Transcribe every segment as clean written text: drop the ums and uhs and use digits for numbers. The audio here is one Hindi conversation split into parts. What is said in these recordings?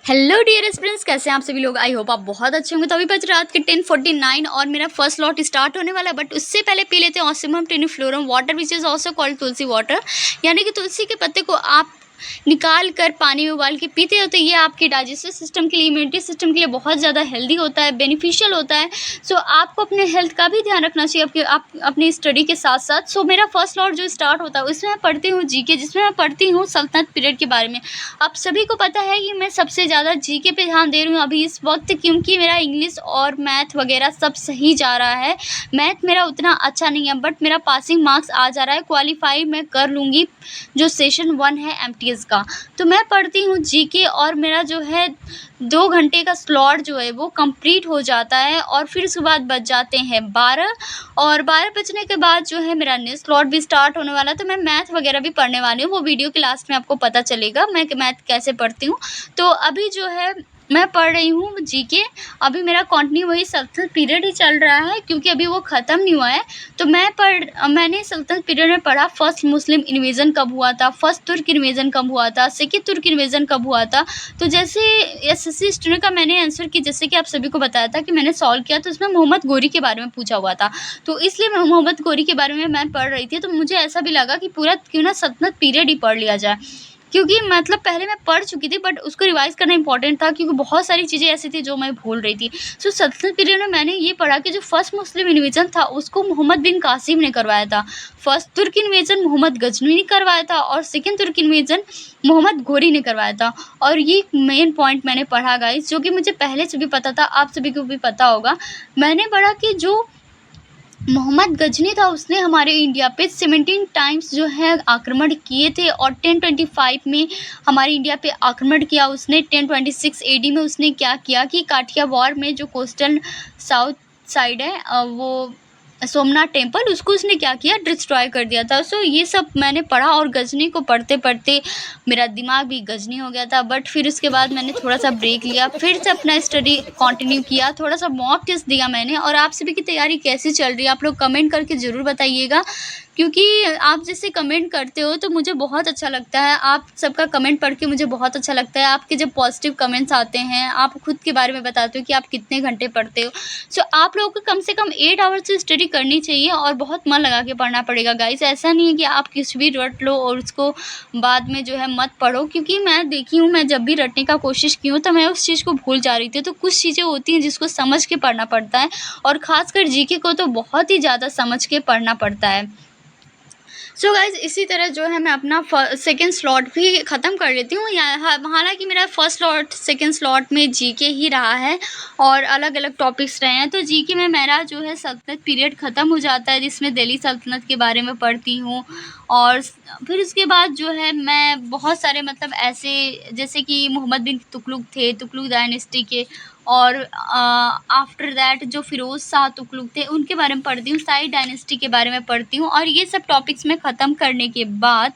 हेलो डियर स्टूडेंट्स, कैसे हैं आप सभी लोग। आई होप आप बहुत अच्छे होंगे। तो अभी बज रात के 10:49 और मेरा फर्स्ट लॉट स्टार्ट होने वाला है। बट उससे पहले पी लेते हैं ocimum tenuiflorum water which is also called tulsi water. यानी कि तुलसी के पत्ते को आप निकाल कर पानी में उबाल के पीते हो तो ये आपके डाइजेस्टिव सिस्टम के लिए, इम्यूनिटी सिस्टम के लिए बहुत ज़्यादा हेल्दी होता है, बेनिफिशियल होता है। सो आपको अपने हेल्थ का भी ध्यान रखना चाहिए आपके आप अपनी स्टडी के साथ साथ। सो मेरा फर्स्ट लॉट जो स्टार्ट होता है उसमें मैं पढ़ती हूँ जीके, जिसमें मैं पढ़ती हूँ सल्तनत पीरियड के बारे में। आप सभी को पता है कि मैं सबसे ज़्यादा जीके पे ध्यान दे रही हूँ अभी इस वक्त, क्योंकि मेरा इंग्लिश और मैथ वगैरह सब सही जा रहा है। मैथ मेरा उतना अच्छा नहीं है बट मेरा पासिंग मार्क्स आ जा रहा है, क्वालिफाई मैं कर लूँगी जो सेशन 1 है एमटीएस का। तो मैं पढ़ती हूँ जीके और मेरा जो है 2 घंटे का स्लॉट जो है वो कंप्लीट हो जाता है और फिर उसके बाद बच जाते हैं 12 और 12 बजने के बाद जो है मेरा नेक्स्ट स्लॉट भी स्टार्ट होने वाला है। तो मैं मैथ वगैरह भी पढ़ने वाली हूँ, वो वीडियो के लास्ट में आपको पता चलेगा मैं मैथ कैसे पढ़ती हूँ। तो अभी जो है मैं पढ़ रही हूँ जीके। अभी मेरा कंटिन्यू वही सल्तनत पीरियड ही चल रहा है क्योंकि अभी वो ख़त्म नहीं हुआ है। तो मैंने सल्तनत पीरियड में पढ़ा फर्स्ट मुस्लिम इन्वेजन कब हुआ था, फर्स्ट तुर्क इन्वेजन कब हुआ था, सेकंड तुर्क इन्वेजन कब हुआ था। तो जैसे एसएससी स्टूडेंट का मैंने आंसर किया, जैसे कि आप सभी को बताया था कि मैंने सॉल्व किया, तो उसमें मोहम्मद गोरी के बारे में पूछा हुआ था। तो इसलिए मैं मोहम्मद गोरी के बारे में मैं पढ़ रही थी। तो मुझे ऐसा भी लगा कि पूरा क्यों ना सल्तनत पीरियड ही पढ़ लिया जाए, क्योंकि मतलब पहले मैं पढ़ चुकी थी बट उसको रिवाइज़ करना इंपॉर्टेंट था क्योंकि बहुत सारी चीज़ें ऐसी थी जो मैं भूल रही थी। सो सल्तनत पीरियड में मैंने ये पढ़ा कि जो फर्स्ट मुस्लिम इन्वेजन था उसको मोहम्मद बिन कासिम ने करवाया था, फर्स्ट तुर्क इन्वेजन मोहम्मद गजनवी ने करवाया था और सेकंड तुर्क इन्वेजन मोहम्मद घोरी ने करवाया था। और ये मेन पॉइंट मैंने पढ़ा गाइस, जो कि मुझे पहले से भी पता था, आप सभी को भी पता होगा। मैंने पढ़ा कि जो मोहम्मद गजनी था उसने हमारे इंडिया पे 17 टाइम्स जो है आक्रमण किए थे और 1025 में हमारे इंडिया पे आक्रमण किया उसने। 1026 एडी में उसने क्या किया कि काठिया वॉर में जो कोस्टल साउथ साइड है वो सोमनाथ टेम्पल, उसको उसने क्या किया, डिस्ट्रॉय कर दिया था। सो ये सब मैंने पढ़ा और गजनी को पढ़ते पढ़ते मेरा दिमाग भी गजनी हो गया था। बट फिर उसके बाद मैंने थोड़ा सा ब्रेक लिया, फिर से अपना स्टडी कंटिन्यू किया, थोड़ा सा मॉक टेस्ट दिया मैंने। और आप सभी की तैयारी कैसी चल रही है आप लोग कमेंट करके ज़रूर बताइएगा, क्योंकि आप जैसे कमेंट करते हो तो मुझे बहुत अच्छा लगता है। आप सबका कमेंट पढ़ के मुझे बहुत अच्छा लगता है। आपके जब पॉजिटिव कमेंट्स आते हैं, आप खुद के बारे में बताते हो कि आप कितने घंटे पढ़ते हो। सो आप लोगों को कम से कम 8 आवर्स की स्टडी करनी चाहिए और बहुत मन लगा के पढ़ना पड़ेगा गाइस। ऐसा नहीं है कि आप कुछ भी रट लो और उसको बाद में जो है मत पढ़ो, क्योंकि मैं देखी हूँ, मैं जब भी रटने का कोशिश की हूँ तो मैं उस चीज़ को भूल जा रही थी। तो कुछ चीज़ें होती हैं जिसको समझ के पढ़ना पड़ता है और ख़ासकर जीके को तो बहुत ही ज़्यादा समझ के पढ़ना पड़ता है। सो गाइज़ इसी तरह जो है मैं अपना सेकेंड स्लॉट भी ख़त्म कर लेती हूँ। हालांकि मेरा फर्स्ट स्लॉट सेकेंड स्लॉट में जीके ही रहा है और अलग अलग टॉपिक्स रहे हैं। तो जीके में मेरा जो है सल्तनत पीरियड ख़त्म हो जाता है, जिसमें दिल्ली सल्तनत के बारे में पढ़ती हूँ। और फिर उसके बाद जो है मैं बहुत सारे मतलब ऐसे, जैसे कि मोहम्मद बिन तुगलक थे, तुगलक डायनेस्टी के, और आफ्टर दैट जो फ़िरोज़ शाह तुगलक थे उनके बारे में पढ़ती हूँ, शाही डायनेस्टी के बारे में पढ़ती हूँ। और ये सब टॉपिक्स में ख़त्म करने के बाद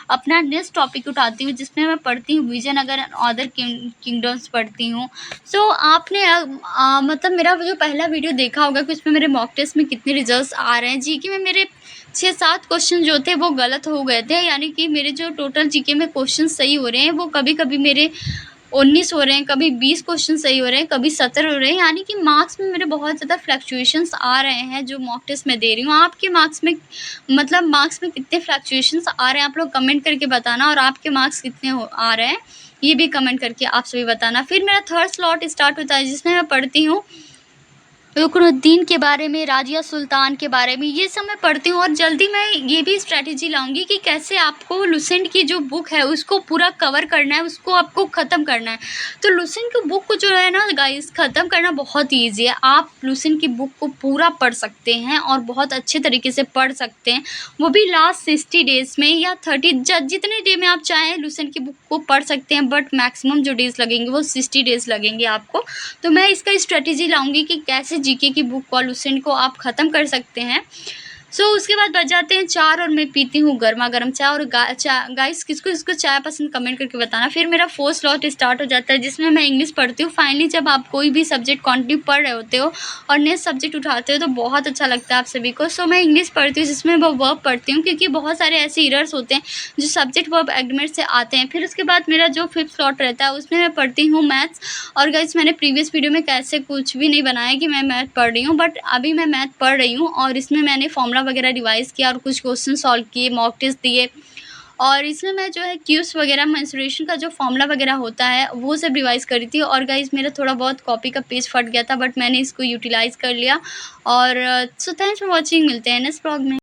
अपना नेक्स्ट टॉपिक उठाती हूँ, जिसमें मैं पढ़ती हूँ विजयनगर एंड अदर किंगडम्स पढ़ती हूँ। सो आपने मतलब मेरा जो पहला वीडियो देखा होगा कि उसमें मेरे मॉक टेस्ट में कितने रिजल्ट्स आ रहे हैं। जीके में मेरे 6-7 क्वेश्चन जो थे वो गलत हो गए थे, यानी कि मेरे जो टोटल जीके में क्वेश्चन सही हो रहे हैं वो कभी कभी मेरे 19 हो रहे हैं, कभी 20 क्वेश्चन सही हो रहे हैं, कभी 70 हो रहे हैं। यानी कि मार्क्स में मेरे बहुत ज़्यादा फ्लक्चुएशंस आ रहे हैं जो मॉक टेस्ट में दे रही हूँ। आपके मार्क्स में मतलब मार्क्स में कितने फ्लक्चुएशंस आ रहे हैं आप लोग कमेंट करके बताना, और आपके मार्क्स कितने आ रहे हैं ये भी कमेंट करके आप सभी बताना। फिर मेरा थर्ड स्लॉट स्टार्ट होता है जिसमें मैं पढ़ती हूँ रुकनुद्दीन के बारे में, राजिया सुल्तान के बारे में, ये सब मैं पढ़ती हूँ। और जल्दी मैं ये भी स्ट्रैटेजी लाऊंगी कि कैसे आपको लुसेंट की जो बुक है उसको पूरा कवर करना है, उसको आपको ख़त्म करना है। तो लुसेंट की बुक को जो है ना गाइस ख़त्म करना बहुत ईजी है। आप लुसेंट की बुक को पूरा पढ़ सकते हैं और बहुत अच्छे तरीके से पढ़ सकते हैं, वो भी लास्ट 60 डेज़ में या 30 जितने डे में आप चाहें लुसेंट की बुक को पढ़ सकते हैं। बट मैक्सिमम जो डेज़ लगेंगे वो 60 डेज़ लगेंगे आपको। तो मैं इसका स्ट्रेटेजी लाऊंगी कि कैसे जीके की बुक और लुसेंट को आप ख़त्म कर सकते हैं। सो उसके बाद बज जाते हैं 4 और मैं पीती हूँ गरमा-गरम चाय और गाइस किसको-किसको चाय पसंद कमेंट करके बताना। फिर मेरा 4th स्लॉट स्टार्ट हो जाता है जिसमें मैं इंग्लिश पढ़ती हूँ। फाइनली जब आप कोई भी सब्जेक्ट कंटिन्यू पढ़ रहे होते हो और नए सब्जेक्ट उठाते हो तो बहुत अच्छा लगता है आप सभी को। सो मैं इंग्लिश पढ़ती हूँ जिसमें मैं वर्ब पढ़ती हूँ क्योंकि बहुत सारे ऐसे एरर्स होते हैं जो सब्जेक्ट वर्ब एग्रीमेंट से आते हैं। फिर उसके बाद मेरा जो 5th स्लॉट रहता है उसमें मैं पढ़ती हूँ मैथ्स। और गाइस मैंने प्रीवियस वीडियो में कैसे कुछ भी नहीं बनाया कि मैं मैथ पढ़ रही हूँ, बट अभी मैं मैथ पढ़ रही हूँ और इसमें मैंने फॉर्मूला वगैरह रिवाइज़ किया और कुछ क्वेश्चन सॉल्व किए, मॉक टेस्ट दिए। और इसमें मैं जो है क्यूब्स वगैरह मेंस्ट्रुएशन का जो फॉर्मूला वगैरह होता है वो सब रिवाइज़ करी थी। और गाइस मेरा थोड़ा बहुत कॉपी का पेज फट गया था बट मैंने इसको यूटिलाइज़ कर लिया। और सो थैंक्स फॉर वॉचिंग, मिलते हैं नेक्स्ट व्लॉग में।